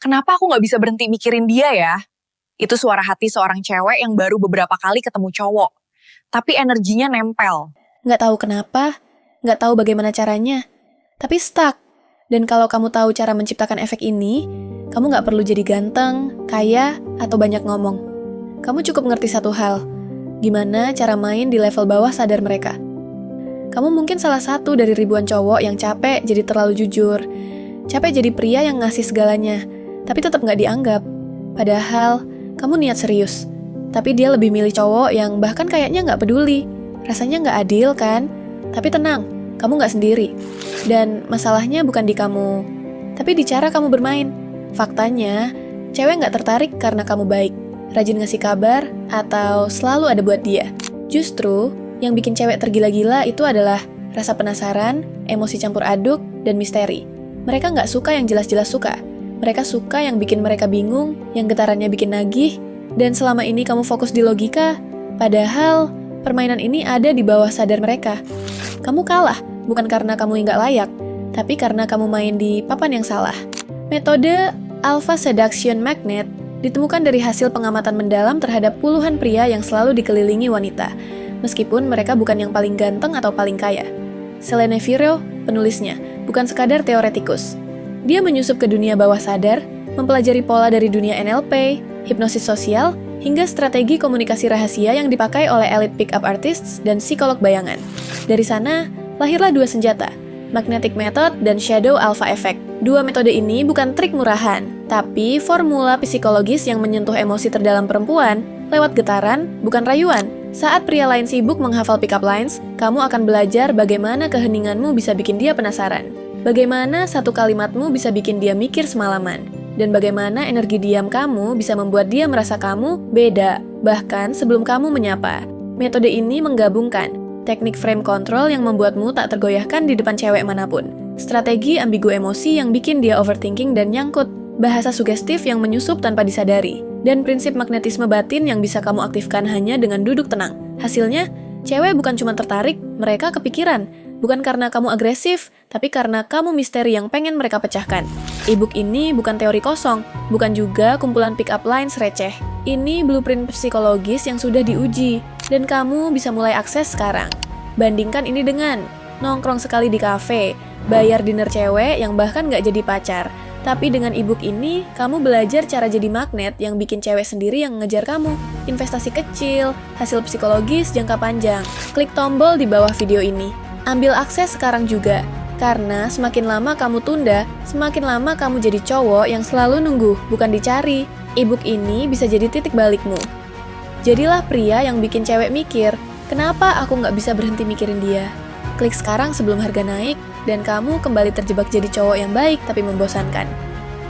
Kenapa aku nggak bisa berhenti mikirin dia ya? Itu suara hati seorang cewek yang baru beberapa kali ketemu cowok. Tapi energinya nempel. Nggak tahu kenapa, nggak tahu bagaimana caranya, tapi stuck. Dan kalau kamu tahu cara menciptakan efek ini, kamu nggak perlu jadi ganteng, kaya, atau banyak ngomong. Kamu cukup ngerti satu hal, gimana cara main di level bawah sadar mereka. Kamu mungkin salah satu dari ribuan cowok yang capek jadi terlalu jujur, capek jadi pria yang ngasih segalanya, tapi tetap nggak dianggap. Padahal, kamu niat serius. Tapi dia lebih milih cowok yang bahkan kayaknya nggak peduli. Rasanya nggak adil kan? Tapi tenang, kamu nggak sendiri. Dan masalahnya bukan di kamu, tapi di cara kamu bermain. Faktanya, cewek nggak tertarik karena kamu baik, rajin ngasih kabar, atau selalu ada buat dia. Justru, yang bikin cewek tergila-gila itu adalah rasa penasaran, emosi campur aduk, dan misteri. Mereka nggak suka yang jelas-jelas suka. Mereka suka yang bikin mereka bingung, yang getarannya bikin nagih, dan selama ini kamu fokus di logika, padahal permainan ini ada di bawah sadar mereka. Kamu kalah, bukan karena kamu nggak layak, tapi karena kamu main di papan yang salah. Metode Alpha Seduction Magnet ditemukan dari hasil pengamatan mendalam terhadap puluhan pria yang selalu dikelilingi wanita, meskipun mereka bukan yang paling ganteng atau paling kaya. Selene Viro, penulisnya, bukan sekadar teoretikus. Dia menyusup ke dunia bawah sadar, mempelajari pola dari dunia NLP, hipnosis sosial, hingga strategi komunikasi rahasia yang dipakai oleh elite pick-up artists dan psikolog bayangan. Dari sana, lahirlah dua senjata, Magnetic Method dan Shadow Alpha Effect. Dua metode ini bukan trik murahan, tapi formula psikologis yang menyentuh emosi terdalam perempuan lewat getaran, bukan rayuan. Saat pria lain sibuk menghafal pick-up lines, kamu akan belajar bagaimana keheninganmu bisa bikin dia penasaran. Bagaimana satu kalimatmu bisa bikin dia mikir semalaman. Dan bagaimana energi diam kamu bisa membuat dia merasa kamu beda, bahkan sebelum kamu menyapa. Metode ini menggabungkan teknik frame control yang membuatmu tak tergoyahkan di depan cewek manapun, strategi ambigu emosi yang bikin dia overthinking dan nyangkut, bahasa sugestif yang menyusup tanpa disadari, dan prinsip magnetisme batin yang bisa kamu aktifkan hanya dengan duduk tenang. Hasilnya, cewek bukan cuma tertarik, mereka kepikiran. Bukan karena kamu agresif, tapi karena kamu misteri yang pengen mereka pecahkan. E-book ini bukan teori kosong, bukan juga kumpulan pick-up lines receh. Ini blueprint psikologis yang sudah diuji, dan kamu bisa mulai akses sekarang. Bandingkan ini dengan nongkrong sekali di kafe, bayar dinner cewek yang bahkan nggak jadi pacar. Tapi dengan e-book ini, kamu belajar cara jadi magnet yang bikin cewek sendiri yang ngejar kamu. Investasi kecil, hasil psikologis jangka panjang. Klik tombol di bawah video ini. Ambil akses sekarang juga, karena semakin lama kamu tunda, semakin lama kamu jadi cowok yang selalu nunggu, bukan dicari. E-book ini bisa jadi titik balikmu. Jadilah pria yang bikin cewek mikir, kenapa aku nggak bisa berhenti mikirin dia? Klik sekarang sebelum harga naik, dan kamu kembali terjebak jadi cowok yang baik tapi membosankan.